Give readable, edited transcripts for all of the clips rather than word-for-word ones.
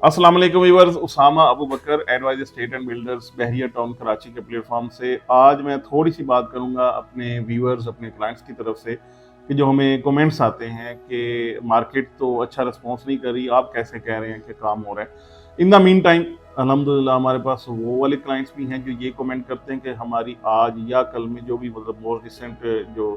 अस्सलाम वालेकुम viewers, Usama Abu Bakar advisor state and builders Bahria town Karachi के प्लेटफॉर्म से आज मैं थोड़ी सी बात करूंगा अपने व्यूअर्स अपने क्लाइंट्स की तरफ से कि जो हमें कमेंट्स आते हैं कि मार्केट तो अच्छा रिस्पॉन्स नहीं कर रही, आप कैसे कह रहे हैं कि काम हो रहा है। इन द मीन टाइम अल्हम्दुलिल्लाह हमारे पास वो वाले क्लाइंट्स भी हैं जो ये कमेंट करते हैं कि हमारी आज या कल में जो भी मतलब मोर रिसेंट जो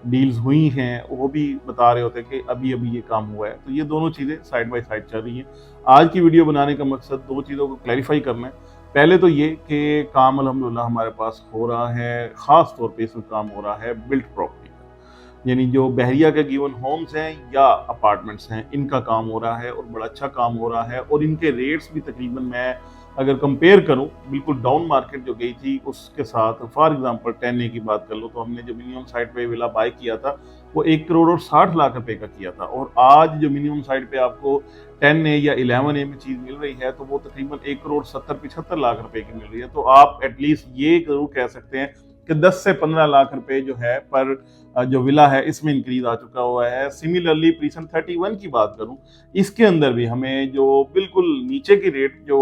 डील्स हुई हैं वो भी बता रहे होते हैं कि अभी अभी ये काम हुआ है। तो ये दोनों चीज़ें साइड बाय साइड चल रही हैं। आज की वीडियो बनाने का मकसद दो चीज़ों को क्लैरिफाई करना है। पहले तो ये कि काम अल्हम्दुलिल्लाह हमारे पास हो रहा है, ख़ास तौर पे इसमें काम हो रहा है बिल्ट प्रॉपर्टी का, यानी जो बहरिया के गिवन होम्स हैं या अपार्टमेंट्स हैं, इनका काम हो रहा है और बड़ा अच्छा काम हो रहा है। और इनके रेट्स भी तकरीबन मैं अगर कंपेयर करूं बिल्कुल डाउन मार्केट जो गई थी उसके साथ, फॉर एग्जांपल 10 ए की बात कर लो तो हमने जो मिनिमम साइड पे विला बाय किया था वो 1 करोड़ और 60 लाख रुपए का किया था, और आज जो मिनिमम साइड पे आपको 10 ए या 11 ए में चीज़ मिल रही है तो वो तकरीबन 1 करोड़ 70-75 लाख रुपए की मिल रही है। तो आप एटलीस्ट ये जरूर कह सकते हैं कि 10 से 15 लाख रुपए जो है पर जो विला है इसमें इंक्रीज आ चुका हुआ है। सिमिलरली प्रीसन 31 की बात करूं, इसके अंदर भी हमें जो बिल्कुल नीचे की रेट जो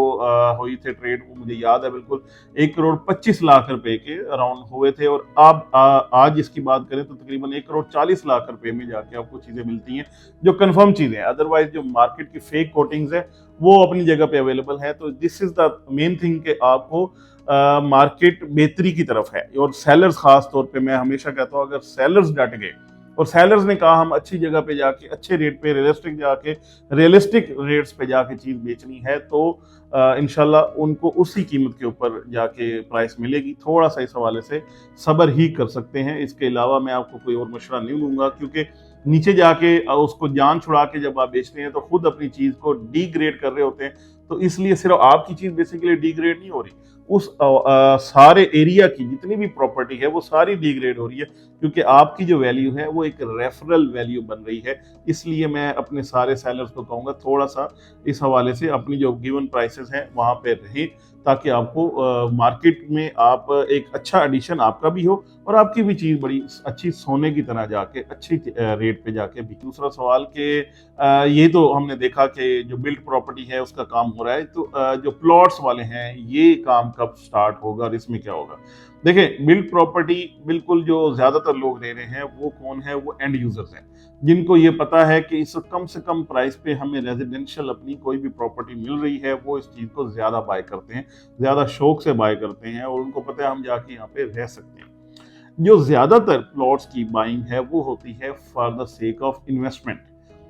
हुई थे ट्रेड, वो मुझे याद है बिल्कुल 1 करोड़ 25 लाख रुपए के अराउंड हुए थे, और अब आज इसकी बात करें तो तकरीबन 1 करोड़ 40 लाख रुपए में जाके आपको चीजें मिलती हैं जो कंफर्म चीजें हैं। अदरवाइज जो मार्केट की फेक कोटिंग्स है वो अपनी जगह पे अवेलेबल है। तो this is the main thing कि आपको मार्केट बेहतरी की तरफ है, और सेलर्स खास तौर पे मैं हमेशा कहता हूँ अगर सेलर्स डट गए और सेलर्स ने कहा हम अच्छी जगह पे जाके अच्छे रेट पे रियलिस्टिक रेट्स पे जाके चीज बेचनी है तो इंशाल्लाह उनको उसी कीमत के ऊपर जाके प्राइस मिलेगी। थोड़ा सा इस हवाले से सब्र ही कर सकते हैं, इसके अलावा मैं आपको कोई और मशवरा नहीं दूंगा, क्योंकि नीचे जाके उसको जान छुड़ा के जब आप बेचते हैं तो खुद अपनी चीज को डीग्रेड कर रहे होते हैं। तो इसलिए सिर्फ आपकी चीज बेसिकली डीग्रेड नहीं हो रही, उस सारे एरिया की जितनी भी प्रॉपर्टी है वो सारी डिग्रेड हो रही है, क्योंकि आपकी जो वैल्यू है वो एक रेफरल वैल्यू बन रही है। इसलिए मैं अपने सारे सेलर्स को कहूँगा थोड़ा सा इस हवाले से अपनी जो गिवन प्राइसेस हैं वहाँ पे रहें, ताकि आपको मार्केट में आप एक अच्छा एडिशन आपका भी हो और आपकी भी चीज़ बड़ी अच्छी सोने की तरह जाके अच्छी रेट पे जाके भी। दूसरा सवाल कि ये तो हमने देखा कि जो बिल्ड प्रॉपर्टी है उसका काम हो रहा है, तो जो प्लॉट्स वाले हैं ये काम कब स्टार्ट होगा और इसमें क्या होगा। देखिए, बिल्ड प्रॉपर्टी बिल्कुल जो ज्यादातर लोग ले रहे हैं वो कौन है, वो एंड यूजर्स हैं, जिनको ये पता है कि इस कम से कम प्राइस पे हमें रेजिडेंशियल अपनी कोई भी प्रॉपर्टी मिल रही है, वो इस चीज को ज्यादा बाय करते हैं, ज्यादा शौक से बाय करते हैं, और उनको पता है हम जाके यहाँ पे रह सकते हैं। जो ज्यादातर प्लॉट्स की बाइंग है वो होती है for the sake of investment.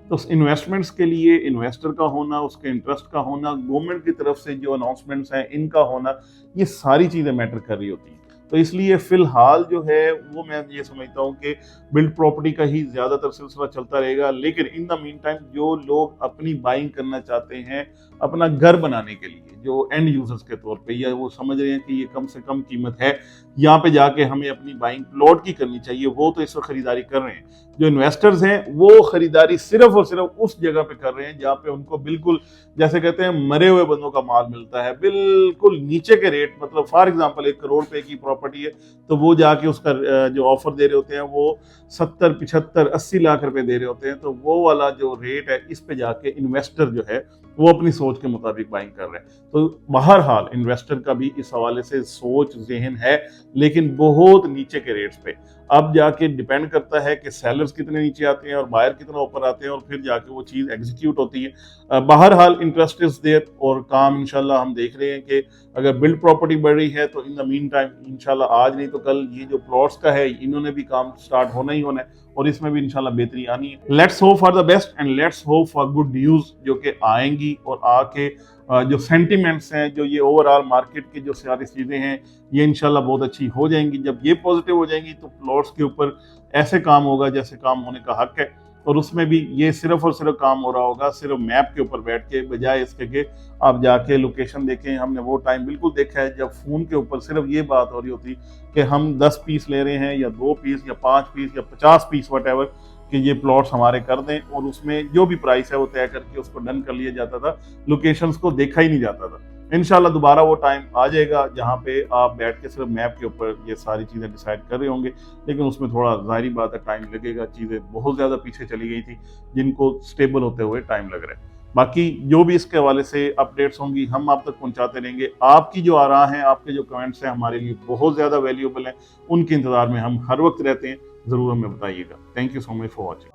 तो इन्वेस्टमेंट्स के लिए इन्वेस्टर का होना, उसके इंटरेस्ट का होना, गवर्नमेंट की तरफ से जो अनाउंसमेंट्स हैं इनका होना, ये सारी चीजें मैटर कर रही होती हैं। तो इसलिए फिलहाल जो है वो मैं ये समझता हूँ कि बिल्ड प्रॉपर्टी का ही ज्यादातर सिलसिला चलता रहेगा। लेकिन इन द मीन टाइम जो लोग अपनी बाइंग करना चाहते हैं अपना घर बनाने के लिए, जो एंड यूजर्स के तौर पे, या वो समझ रहे हैं कि ये कम से कम कीमत है, यहाँ पे जाके हमें अपनी बाइंग प्लॉट की करनी चाहिए, वो तो इस वक्त खरीदारी कर रहे हैं। जो इन्वेस्टर्स हैं वो खरीदारी सिर्फ और सिर्फ उस जगह पे कर रहे हैं जहाँ पे उनको बिल्कुल जैसे कहते हैं मरे हुए बंदों का माल मिलता है, बिल्कुल नीचे के रेट। मतलब फॉर एग्जांपल 1 करोड़ रुपए की प्रॉपर्टी है तो वो जाके उसका जो ऑफर दे रहे होते हैं वो 70-75-80 लाख रुपए दे रहे होते हैं। तो वो वाला जो रेट है इस पे जाके इन्वेस्टर जो है वो अपनी सोच के मुताबिक बाइंग कर रहे हैं। तो बहरहाल इन्वेस्टर का भी इस हवाले से सोच जहन है, लेकिन बहुत नीचे के रेट्स पे। अब जाके डिपेंड करता है कि सेलर्स कितने नीचे आते हैं और बायर कितना ऊपर आते हैं, और फिर जाके वो चीज़ एग्जीक्यूट होती है। बहरहाल इंटरेस्ट इज देयर और काम इंशाल्लाह हम देख रहे हैं कि अगर बिल्ड प्रॉपर्टी बढ़ रही है तो इन द मीन टाइम इंशाल्लाह आज नहीं तो कल ये जो प्लॉट्स का है इन्होंने भी काम स्टार्ट होना ही होना है, और इसमें भी इंशाल्लाह बेहतरी आनी है। Let's hope for the best and let's hope for good news जो कि आएंगी, और आके जो सेंटिमेंट्स हैं, जो ये ओवरऑल मार्केट की जो सारी चीज़ें हैं ये इंशाल्लाह बहुत अच्छी हो जाएंगी। जब ये पॉजिटिव हो जाएंगी तो प्लॉट्स के ऊपर ऐसे काम होगा जैसे काम होने का हक है, और उसमें भी ये सिर्फ और सिर्फ काम हो रहा होगा सिर्फ मैप के ऊपर बैठ के, बजाय इसके कि आप जाके लोकेशन देखें। हमने वो टाइम बिल्कुल देखा है जब फ़ोन के ऊपर सिर्फ ये बात हो रही होती कि हम 10 पीस ले रहे हैं या 2 पीस या 5 पीस या 50 पीस वट कि ये प्लॉट्स हमारे कर दें, और उसमें जो भी प्राइस है वो तय करके उसको डन कर लिया जाता था, लोकेशंस को देखा ही नहीं जाता था। इंशाल्लाह दोबारा वो टाइम आ जाएगा जहाँ पे आप बैठ के सिर्फ मैप के ऊपर ये सारी चीज़ें डिसाइड कर रहे होंगे, लेकिन उसमें थोड़ा ज़ाहिरी बात है टाइम लगेगा, चीज़ें बहुत ज़्यादा पीछे चली गई थी जिनको स्टेबल होते हुए टाइम लग रहा है। बाकी जो भी इसके हवाले से अपडेट्स होंगी हम आप तक पहुंचाते रहेंगे। आपकी जो आरा हैं, आपके जो कमेंट्स हैं हमारे लिए बहुत ज़्यादा वैल्यूएबल हैं, उनके इंतज़ार में हम हर वक्त रहते हैं। ज़रूर हमें बताइएगा। Thank you so much for watching.